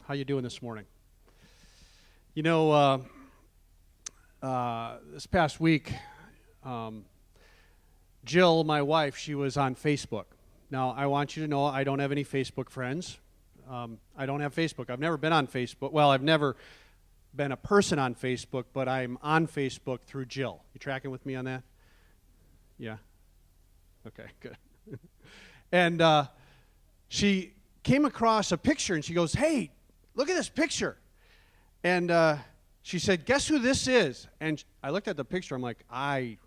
How you doing this morning? You know, this past week, Jill, my wife, she was on Facebook. Now, I want you to know I don't have any Facebook friends. I don't have Facebook. I've never been on Facebook. Well, I've never been a person on Facebook, but I'm on Facebook through Jill. You tracking with me on that? Yeah? Okay, good. And she came across a picture, and she goes, "Hey, look at this picture." And she said, "Guess who this is?" And I looked at the picture. I'm like, I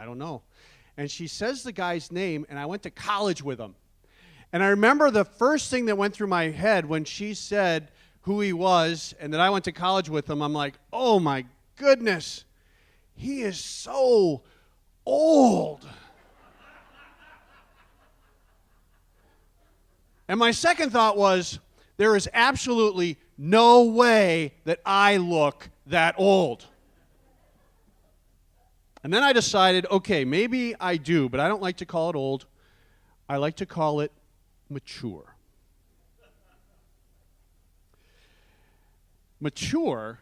don't know. And she says the guy's name, and I went to college with him. And I remember the first thing that went through my head when she said who he was and that I went to college with him, I'm like, oh my goodness, he is so old. And my second thought was, there is absolutely no way that I look that old. And then I decided, okay, maybe I do, but I don't like to call it old. I like to call it mature. Mature?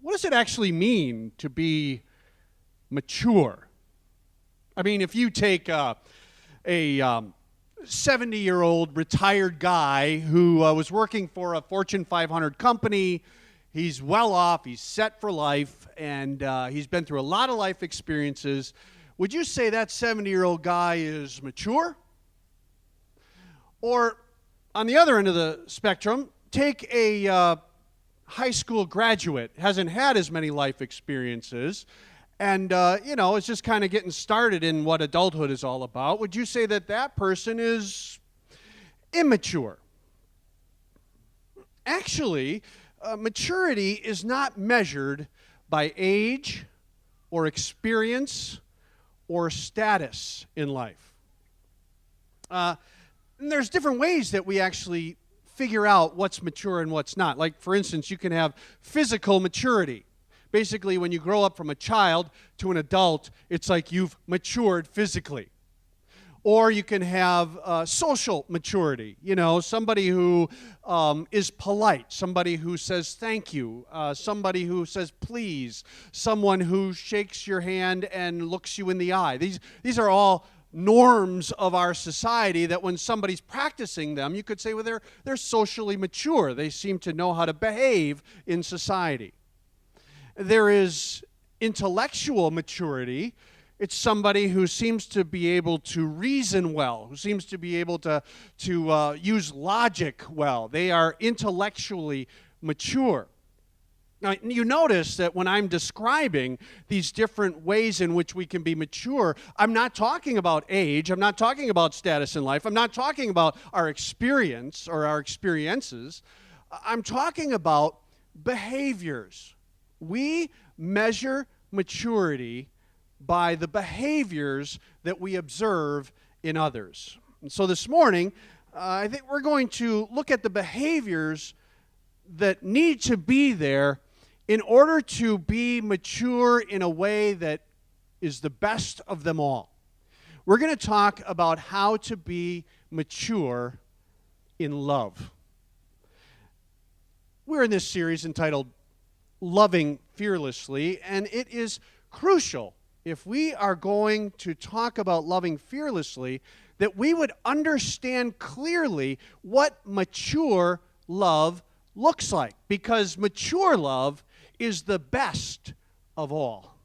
What does it actually mean to be mature? I mean, if you take a 70-year-old retired guy who was working for a Fortune 500 company, he's well off, he's set for life, and he's been through a lot of life experiences. Would you say that 70-year-old guy is mature? Or, on the other end of the spectrum, take a high school graduate, hasn't had as many life experiences, and, is just kind of getting started in what adulthood is all about. Would you say that that person is immature? Actually, maturity is not measured by age or experience or status in life. And there's different ways that we actually figure out what's mature and what's not. Like, for instance, you can have physical maturity. Basically, when you grow up from a child to an adult, it's like you've matured physically. Or you can have social maturity, somebody who is polite, somebody who says thank you, somebody who says please, someone who shakes your hand and looks you in the eye. These are all norms of our society that when somebody's practicing them, you could say, well, they're socially mature. They seem to know how to behave in society. There is intellectual maturity. It's somebody who seems to be able to reason well, who seems to be able to use logic well. They are intellectually mature. Now, you notice that when I'm describing these different ways in which we can be mature, I'm not talking about age, I'm not talking about status in life, I'm not talking about our experience or our experiences. I'm talking about behaviors. We measure maturity by the behaviors that we observe in others. And so this morning, I think we're going to look at the behaviors that need to be there in order to be mature in a way that is the best of them all. We're going to talk about how to be mature in love. We're in this series entitled Loving Fearlessly, and it is crucial, if we are going to talk about loving fearlessly, that we would understand clearly what mature love looks like, because mature love is the best of all.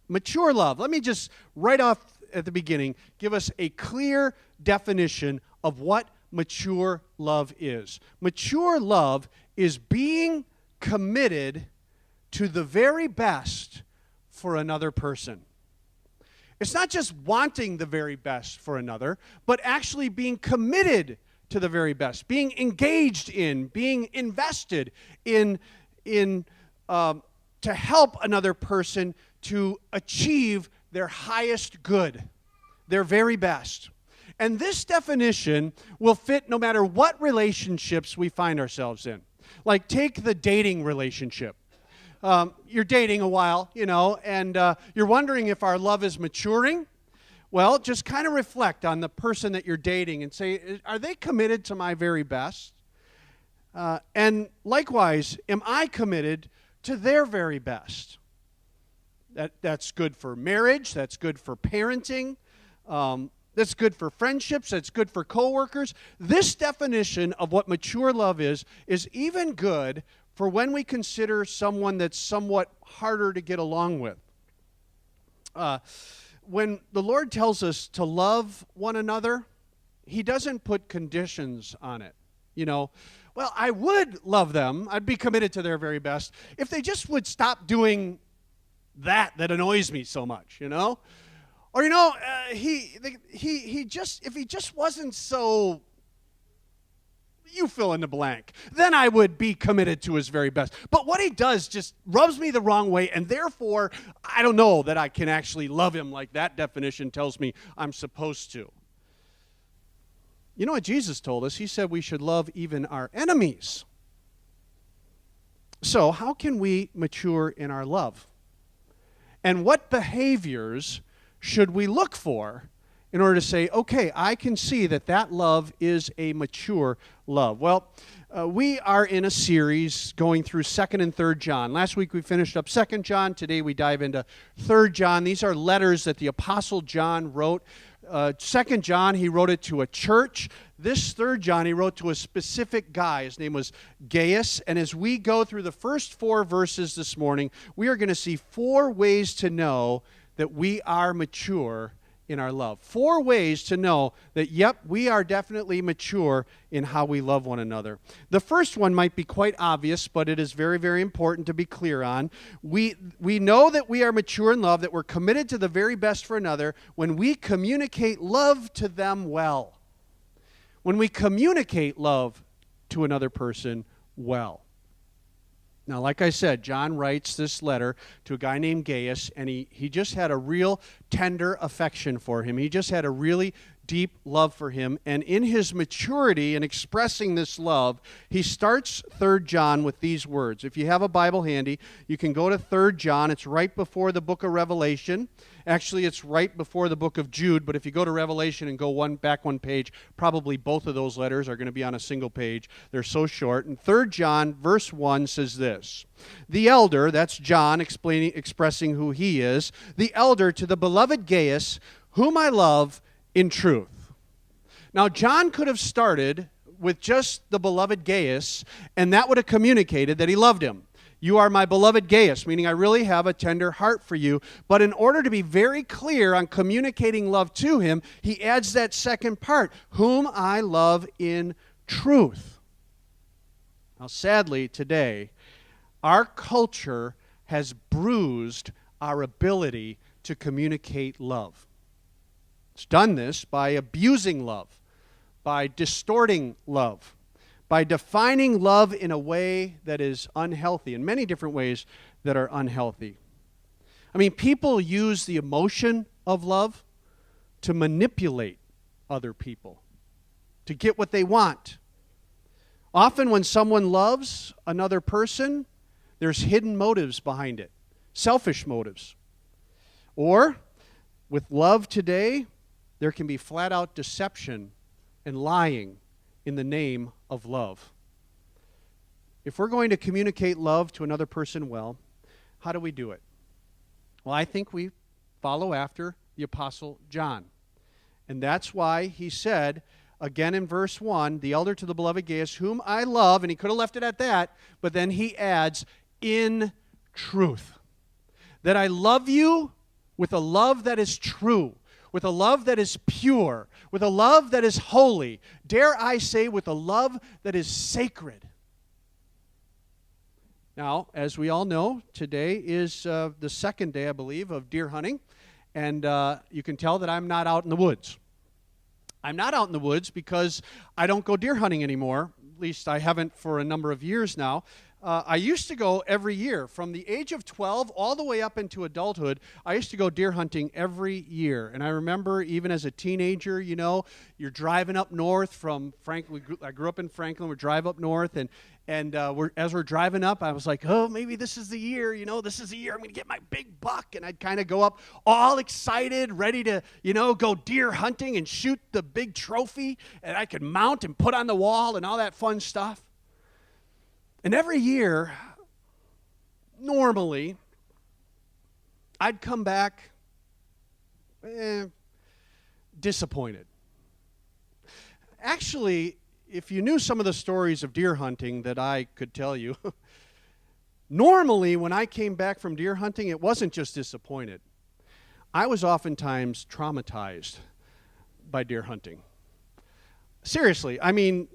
Mature love, let me just right off at the beginning give us a clear definition of what mature love is. Mature love is being committed to the very best for another person. It's not just wanting the very best for another, but actually being committed to the very best, being engaged in, being invested in to help another person to achieve their highest good, their very best. And this definition will fit no matter what relationships we find ourselves in. Like, take the dating relationship. You're dating a while, and you're wondering if our love is maturing. Well, just kind of reflect on the person that you're dating and say, are they committed to my very best? And likewise, am I committed to their very best? That's good for marriage. That's good for parenting. That's good for friendships. That's good for coworkers. This definition of what mature love is even good for when we consider someone that's somewhat harder to get along with. When the Lord tells us to love one another, He doesn't put conditions on it. You know, well, I would love them. I'd be committed to their very best if they just would stop doing that annoys me so much, you know? Or, you know, if he just wasn't so, you fill in the blank, then I would be committed to his very best. But what he does just rubs me the wrong way, and therefore, I don't know that I can actually love him like that definition tells me I'm supposed to. You know what Jesus told us? He said we should love even our enemies. So how can we mature in our love? And what behaviors should we look for in order to say, okay, I can see that love is a mature love? Well, we are in a series going through 2nd and 3rd John. Last week we finished up 2nd John. Today we dive into 3rd John. These are letters that the Apostle John wrote. 2nd John, he wrote it to a church. This 3rd John, he wrote to a specific guy. His name was Gaius. And as we go through the first 4 verses this morning, we are going to see 4 ways to know that we are mature in our love. 4 ways to know that, yep, we are definitely mature in how we love one another. The first one might be quite obvious, but it is very, very important to be clear on. We know that we are mature in love, that we're committed to the very best for another when we communicate love to them well. When we communicate love to another person well. Now, like I said, John writes this letter to a guy named Gaius, and he just had a real tender affection for him. He just had a really deep love for him. And in his maturity in expressing this love, he starts 3rd John with these words. If you have a Bible handy, you can go to 3rd John. It's right before the book of Revelation. Actually, it's right before the book of Jude, but if you go to Revelation and go back one page, probably both of those letters are going to be on a single page. They're so short. And 3rd John, verse 1 says this, "The elder," that's John expressing who he is, "the elder to the beloved Gaius, whom I love in truth." Now, John could have started with just the beloved Gaius, and that would have communicated that he loved him. You are my beloved Gaius, meaning I really have a tender heart for you. But in order to be very clear on communicating love to him, he adds that second part, whom I love in truth. Now, sadly, today, our culture has bruised our ability to communicate love. It's done this by abusing love, by distorting love, by defining love in a way that is unhealthy, in many different ways that are unhealthy. I mean, people use the emotion of love to manipulate other people, to get what they want. Often when someone loves another person, there's hidden motives behind it, selfish motives. Or, with love today, there can be flat-out deception and lying in the name of love. If we're going to communicate love to another person well, how do we do it? Well, I think we follow after the Apostle John. And that's why he said, again in verse 1, "The elder to the beloved Gaius, whom I love," and he could have left it at that, but then he adds, "in truth." That I love you with a love that is true, with a love that is pure, with a love that is holy, dare I say, with a love that is sacred. Now, as we all know, today is the second day, I believe, of deer hunting, and you can tell that I'm not out in the woods. I'm not out in the woods because I don't go deer hunting anymore. At least I haven't for a number of years now. I used to go every year. From the age of 12 all the way up into adulthood, I used to go deer hunting every year. And I remember even as a teenager, you know, you're driving up north from Franklin. I grew up in Franklin. We drive up north, and as we're driving up, I was like, oh, maybe this is the year, you know, this is the year I'm going to get my big buck. And I'd kind of go up all excited, ready to, you know, go deer hunting and shoot the big trophy, and I could mount and put on the wall and all that fun stuff. And every year, normally, I'd come back disappointed. Actually, if you knew some of the stories of deer hunting that I could tell you, normally when I came back from deer hunting, it wasn't just disappointed. I was oftentimes traumatized by deer hunting. Seriously, I mean,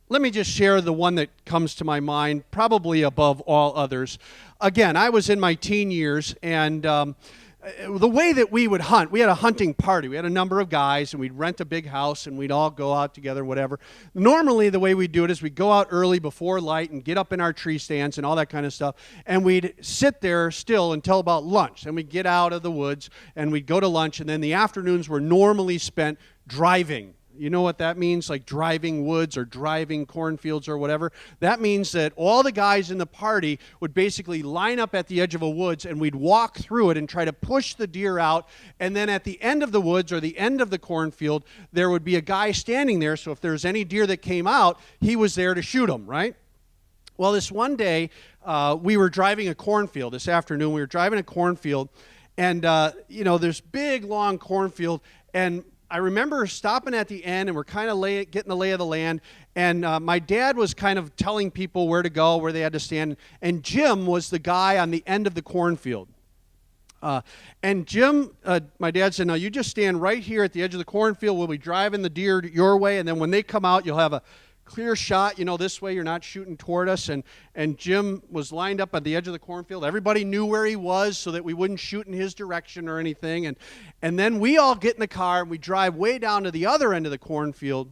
let me just share the one that comes to my mind, probably above all others. Again, I was in my teen years, and the way that we would hunt, we had a hunting party. We had a number of guys, and we'd rent a big house, and we'd all go out together, whatever. Normally, the way we'd do it is we'd go out early before light and get up in our tree stands and all that kind of stuff, and we'd sit there still until about lunch. Then we'd get out of the woods, and we'd go to lunch, and then the afternoons were normally spent driving. You know what that means? Like driving woods or driving cornfields or whatever. That means that all the guys in the party would basically line up at the edge of a woods, and we'd walk through it and try to push the deer out. And then at the end of the woods or the end of the cornfield, there would be a guy standing there. So if there's any deer that came out, he was there to shoot them, right? Well, this one day, we were driving a cornfield. This afternoon, we were driving a cornfield. And, there's big, long cornfield. And I remember stopping at the end, and we're kind of getting the lay of the land, and my dad was kind of telling people where to go, where they had to stand, and Jim was the guy on the end of the cornfield. And Jim, my dad said, no, you just stand right here at the edge of the cornfield. We'll be driving the deer your way, and then when they come out, you'll have a clear shot, this way you're not shooting toward us. And Jim was lined up at the edge of the cornfield. Everybody knew where he was so that we wouldn't shoot in his direction or anything. And then we all get in the car, and we drive way down to the other end of the cornfield,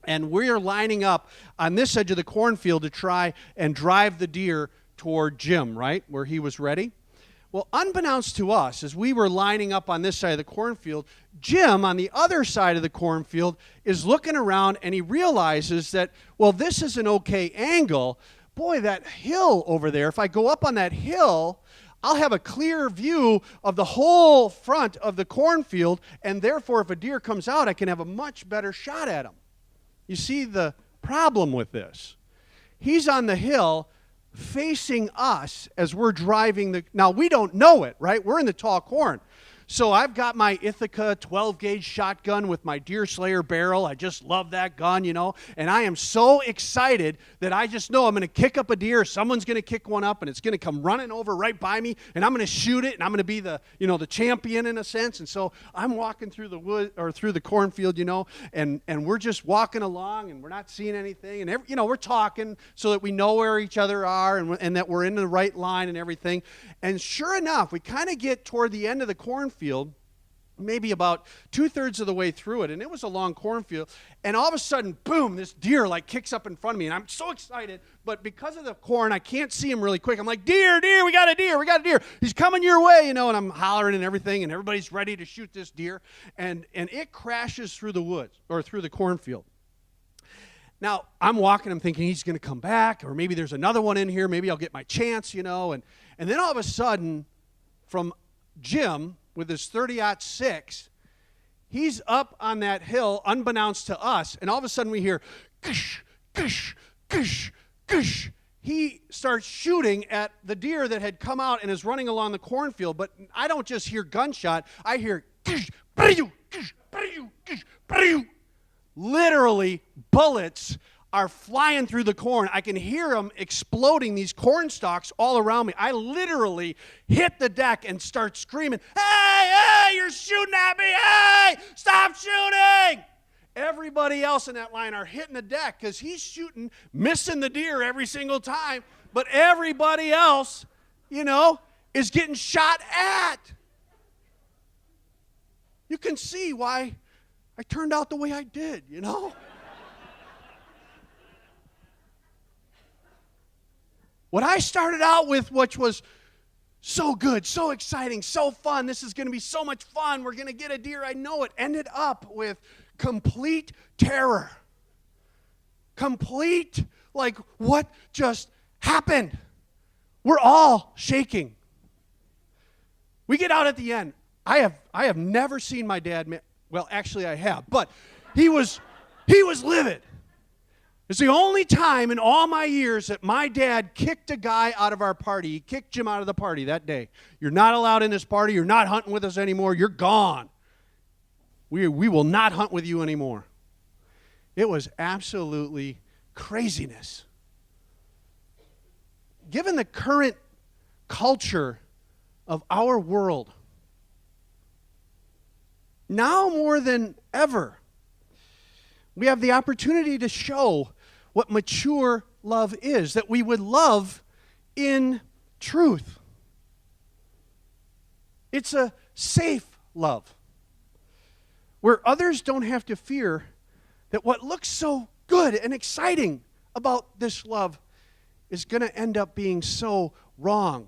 and we're lining up on this edge of the cornfield to try and drive the deer toward Jim, right, where he was ready. Well, unbeknownst to us, as we were lining up on this side of the cornfield, Jim, on the other side of the cornfield, is looking around, and he realizes that, well, this is an okay angle. Boy, that hill over there, if I go up on that hill, I'll have a clear view of the whole front of the cornfield, and therefore, if a deer comes out, I can have a much better shot at him. You see the problem with this? He's on the hill facing us as we're driving now we don't know it, right? We're in the tall corn. So I've got my Ithaca 12-gauge shotgun with my Deer Slayer barrel. I just love that gun, and I am so excited that I just know I'm going to kick up a deer. Someone's going to kick one up, and it's going to come running over right by me, and I'm going to shoot it, and I'm going to be the champion in a sense. And so I'm walking through the wood or through the cornfield, and we're just walking along, and we're not seeing anything, and we're talking so that we know where each other are and that we're in the right line and everything. And sure enough, we kind of get toward the end of the cornfield, maybe about 2/3 of the way through it, and it was a long cornfield, and all of a sudden, boom, this deer kicks up in front of me, and I'm so excited, but because of the corn, I can't see him really quick. I'm like, deer, we got a deer, he's coming your way, and I'm hollering and everything, and everybody's ready to shoot this deer, and it crashes through the woods, or through the cornfield. Now, I'm walking, I'm thinking he's going to come back, or maybe there's another one in here, maybe I'll get my chance, and then all of a sudden, from Jim, with his 30-06, he's up on that hill, unbeknownst to us, and all of a sudden we hear, kush, kush, kush, kush. He starts shooting at the deer that had come out and is running along the cornfield, but I don't just hear gunshot, I hear, kush, kush, kush, kush, kush. Literally, bullets are flying through the corn. I can hear them exploding, these corn stalks all around me. I literally hit the deck and start screaming, hey, you're shooting at me, hey, stop shooting. Everybody else in that line are hitting the deck because he's shooting, missing the deer every single time, but everybody else, is getting shot at. You can see why I turned out the way I did, What I started out with, which was so good, so exciting, so fun, this is going to be so much fun, we're going to get a deer, I know it, ended up with complete terror. Complete, what just happened? We're all shaking. We get out at the end. I have never seen my dad, well, actually I have, but he was livid. It's the only time in all my years that my dad kicked a guy out of our party. He kicked Jim out of the party that day. You're not allowed in this party. You're not hunting with us anymore. You're gone. We will not hunt with you anymore. It was absolutely craziness. Given the current culture of our world, now more than ever, we have the opportunity to show what mature love is, that we would love in truth. It's a safe love, where others don't have to fear that what looks so good and exciting about this love is going to end up being so wrong,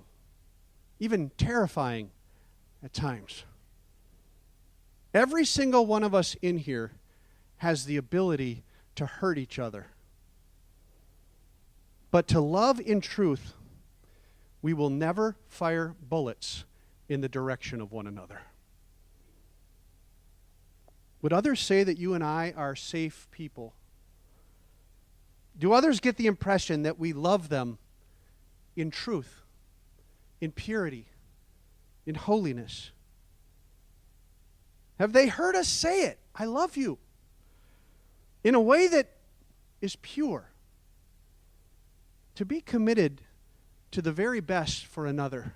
even terrifying at times. Every single one of us in here has the ability to hurt each other. But to love in truth, we will never fire bullets in the direction of one another. Would others say that you and I are safe people? Do others get the impression that we love them in truth, in purity, in holiness? Have they heard us say it? I love you. In a way that is pure. To be committed to the very best for another.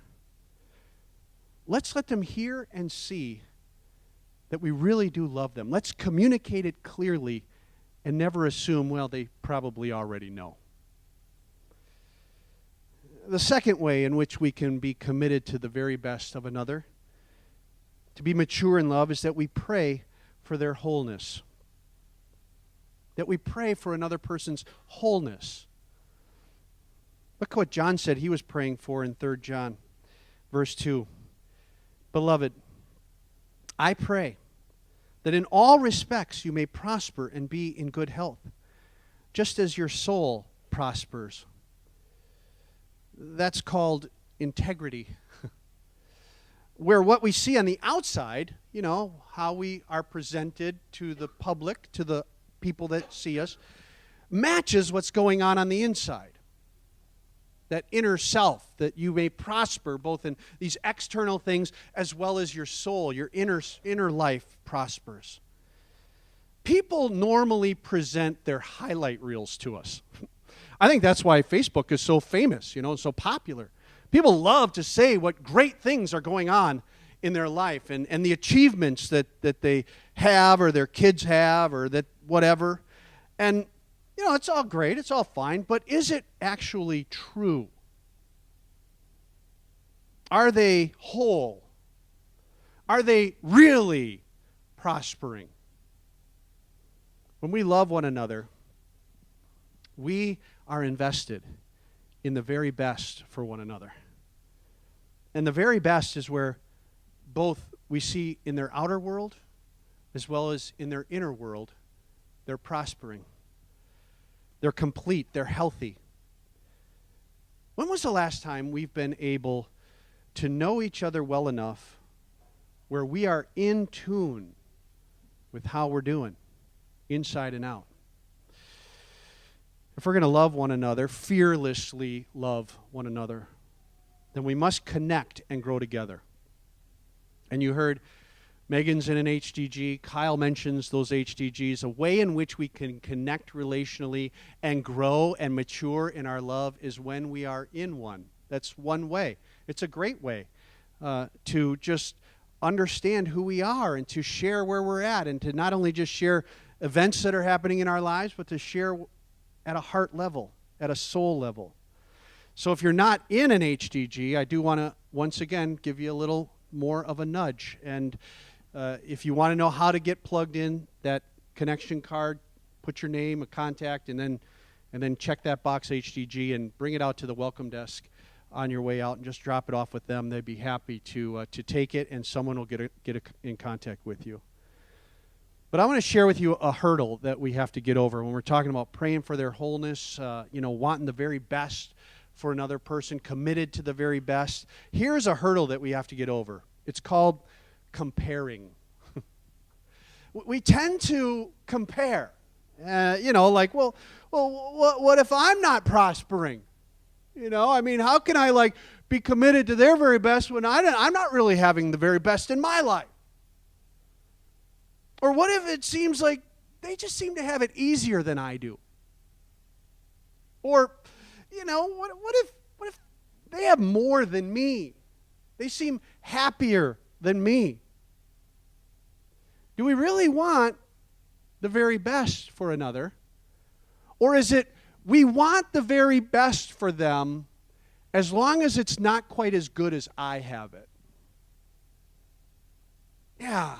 Let's let them hear and see that we really do love them. Let's communicate it clearly and never assume, well, they probably already know. The second way in which we can be committed to the very best of another, to be mature in love, is that we pray for their wholeness. That we pray for another person's wholeness. Look what John said he was praying for in 3 John, verse 2. Beloved, I pray that in all respects you may prosper and be in good health, just as your soul prospers. That's called integrity. Where what we see on the outside, how we are presented to the public, to the people that see us, matches what's going on the inside. That inner self, that you may prosper both in these external things as well as your soul, your inner life prospers. People normally present their highlight reels to us. I think that's why Facebook is so famous, so popular. People love to say what great things are going on in their life and the achievements that they have or their kids have or that whatever. And it's all great, it's all fine, but is it actually true? Are they whole? Are they really prospering? When we love one another, we are invested in the very best for one another. And the very best is where both we see in their outer world as well as in their inner world, they're prospering. They're complete. They're healthy. When was the last time we've been able to know each other well enough where we are in tune with how we're doing, inside and out? If we're going to love one another, fearlessly love one another, then we must connect and grow together. And you heard Megan's in an HDG. Kyle mentions those HDGs. A way in which we can connect relationally and grow and mature in our love is when we are in one. That's one way. It's a great way to just understand who we are and to share where we're at and to not only just share events that are happening in our lives, but to share at a heart level, at a soul level. So if you're not in an HDG, I do want to once again give you a little more of a nudge. And if you want to know how to get plugged in, that connection card, put your name, a contact, and then check that box HDG and bring it out to the welcome desk on your way out and just drop it off with them. They'd be happy to take it, and someone will get in contact with you. But I want to share with you a hurdle that we have to get over when we're talking about praying for their wholeness, wanting the very best for another person, committed to the very best. Here's a hurdle that we have to get over. It's called comparing. We tend to compare. Well, well, what if I'm not prospering? I mean, how can I be committed to their very best when I'm not really having the very best in my life? Or what if it seems like they just seem to have it easier than I do? Or, what if they have more than me? They seem happier than me. Do we really want the very best for another? Or is it we want the very best for them as long as it's not quite as good as I have it? Yeah,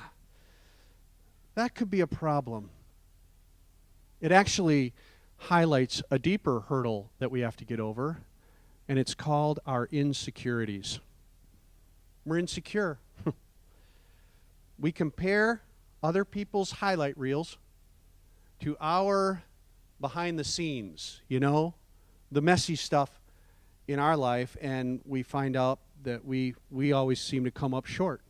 that could be a problem. It actually highlights a deeper hurdle that we have to get over, and it's called our insecurities. We're insecure. We compare other people's highlight reels to our behind the scenes, the messy stuff in our life, and we find out that we always seem to come up short.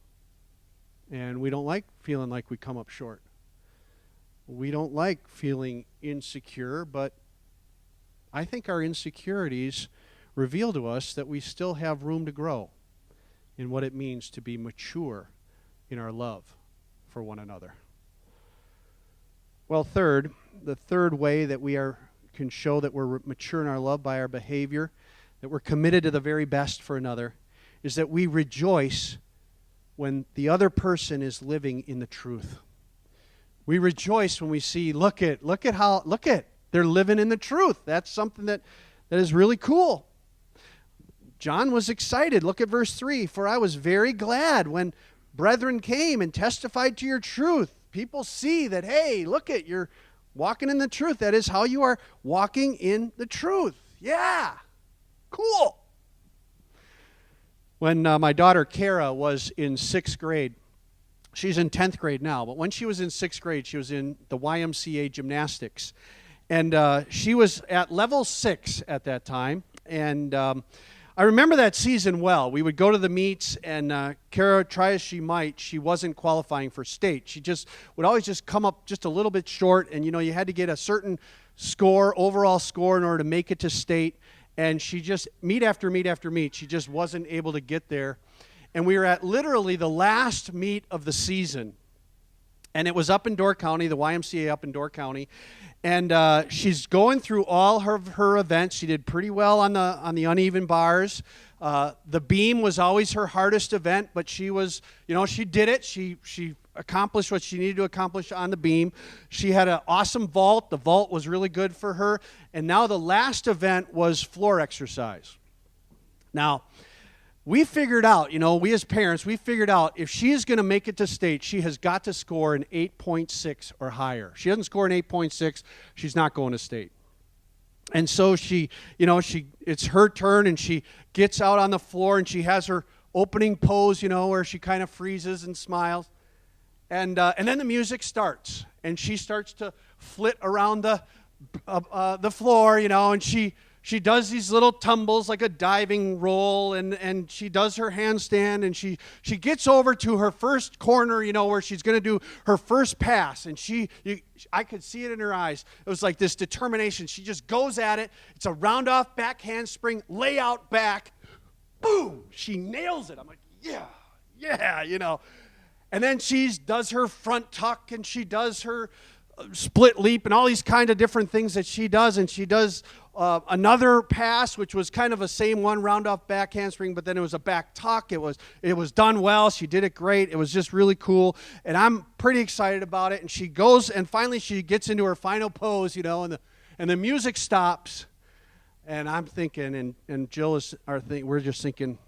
And we don't like feeling like we come up short. We don't like feeling insecure, but I think our insecurities reveal to us that we still have room to grow in what it means to be mature in our love for one another. Well, the third way that we can show that we're mature in our love by our behavior, that we're committed to the very best for another, is that we rejoice when the other person is living in the truth. We rejoice when we see, look at, they're living in the truth. That's something that is really cool. John was excited. Look at verse 3. For I was very glad when brethren came and testified to your truth. People see that, hey, you're walking in the truth. That is how you are walking in the truth. Yeah, cool. When my daughter Kara was in 6th grade, she's in 10th grade now, but when she was in 6th grade, she was in the YMCA gymnastics. And she was at level 6 at that time. And I remember that season well. We would go to the meets, and Kara, try as she might, she wasn't qualifying for state. She would always just come up just a little bit short, and you had to get a certain score, overall score, in order to make it to state. And she just, meet after meet after meet, she just wasn't able to get there. And we were at literally the last meet of the season. And it was up in Door County, the YMCA up in Door County. And she's going through all her events. She did pretty well on the uneven bars. The beam was always her hardest event, but she was, she did it. She accomplished what she needed to accomplish on the beam. She had an awesome vault. The vault was really good for her. And now the last event was floor exercise. Now, we figured out, we as parents, we figured out if she is going to make it to state, she has got to score an 8.6 or higher. She doesn't score an 8.6, she's not going to state. And so she, it's her turn, and she gets out on the floor, and she has her opening pose, where she kind of freezes and smiles. And then the music starts, and she starts to flit around the floor, and she does these little tumbles like a diving roll, and she does her handstand, and she gets over to her first corner, where she's going to do her first pass, and I could see it in her eyes. It was like this determination. She just goes at it. It's a round off back handspring, lay out back, boom, she nails it. I'm like, yeah. And then she does her front tuck, and she does her split leap, and all these kind of different things that she does. And she does another pass, which was kind of a same one, round off back handspring, but then it was a back tuck. It was done well. She did it great. It was just really cool, and I'm pretty excited about it. And she goes, and finally she gets into her final pose, and the music stops, and I'm thinking, and Jill we're just thinking,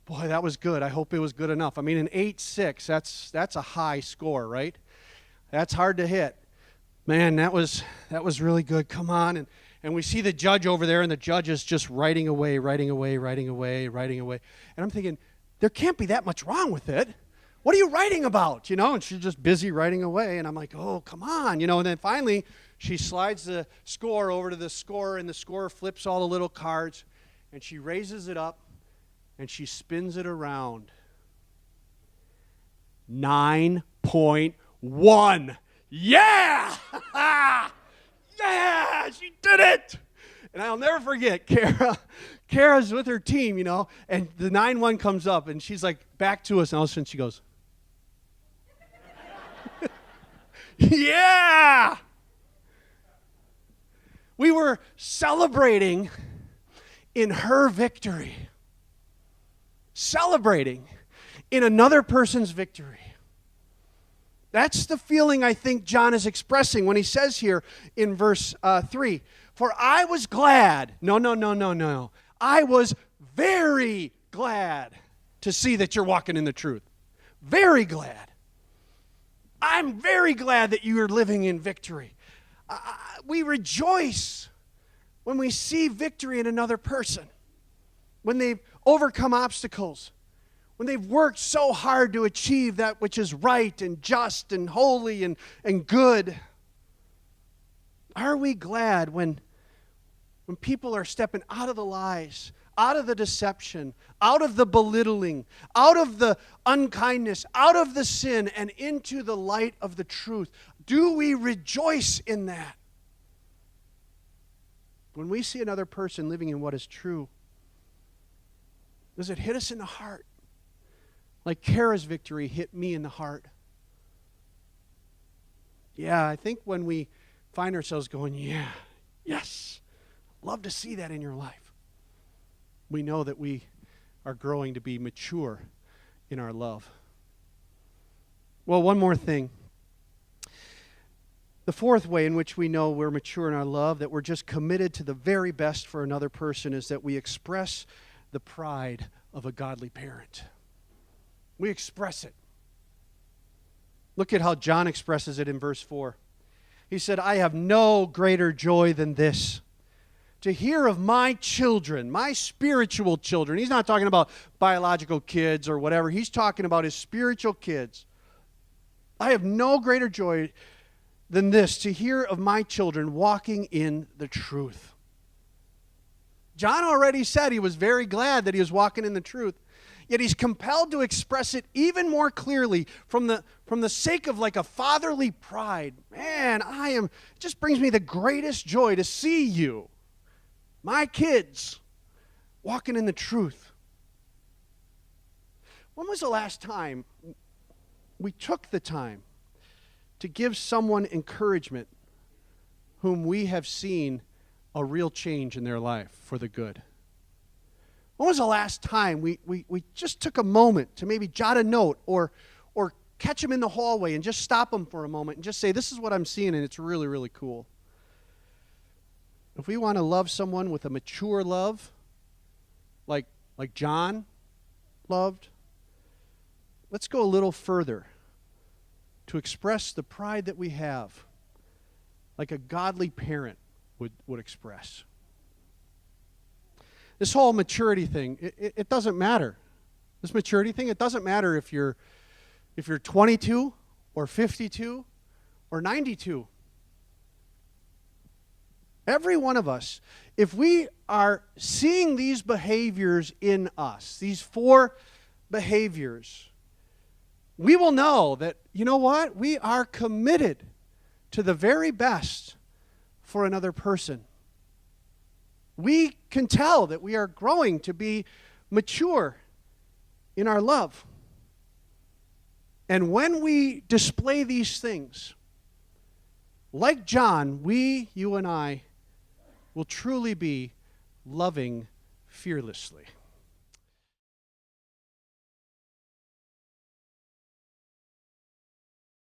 boy, that was good. I hope it was good enough. I mean, an 8.6, that's a high score, right? That's hard to hit. Man, that was really good. Come on. And we see the judge over there, and the judge is just writing away. And I'm thinking, there can't be that much wrong with it. What are you writing about? And she's just busy writing away. And I'm like, oh, come on. And then finally, she slides the score over to the scorer, and the scorer flips all the little cards, and she raises it up, and she spins it around. 9.1. Yeah! yeah, she did it. And I'll never forget, Kara's with her team, and the 9-1 comes up, and she's like, back to us, and all of a sudden she goes, yeah! We were celebrating in her victory. Celebrating in another person's victory. That's the feeling I think John is expressing when he says here in verse 3, for I was glad. No. I was very glad to see that you're walking in the truth. Very glad. I'm very glad that you are living in victory. We rejoice when we see victory in another person, when they've overcome obstacles, when they've worked so hard to achieve that which is right and just and holy and good. Are we glad when people are stepping out of the lies, out of the deception, out of the belittling, out of the unkindness, out of the sin, and into the light of the truth? Do we rejoice in that? When we see another person living in what is true, does it hit us in the heart? Like Kara's victory hit me in the heart. Yeah, I think when we find ourselves going, yeah, yes, love to see that in your life, we know that we are growing to be mature in our love. Well, one more thing. The fourth way in which we know we're mature in our love, that we're just committed to the very best for another person, is that we express the pride of a godly parent. We express it. Look at how John expresses it in verse 4. He said, I have no greater joy than this, to hear of my children, my spiritual children. He's not talking about biological kids or whatever. He's talking about his spiritual kids. I have no greater joy than this, to hear of my children walking in the truth. John already said he was very glad that he was walking in the truth. Yet he's compelled to express it even more clearly from the sake of like a fatherly pride. Man, it just brings me the greatest joy to see you, my kids, walking in the truth. When was the last time we took the time to give someone encouragement whom we have seen a real change in their life for the good? When was the last time we just took a moment to maybe jot a note or catch them in the hallway and just stop them for a moment and just say, this is what I'm seeing, and it's really, really cool. If we want to love someone with a mature love, like John loved, let's go a little further to express the pride that we have, like a godly parent would express. This whole maturity thing, it doesn't matter. This maturity thing, it doesn't matter if you're 22 or 52 or 92. Every one of us, if we are seeing these behaviors in us, these 4 behaviors, we will know that, you know what? We are committed to the very best for another person. We can tell that we are growing to be mature in our love. And when we display these things, like John, you and I, will truly be loving fearlessly.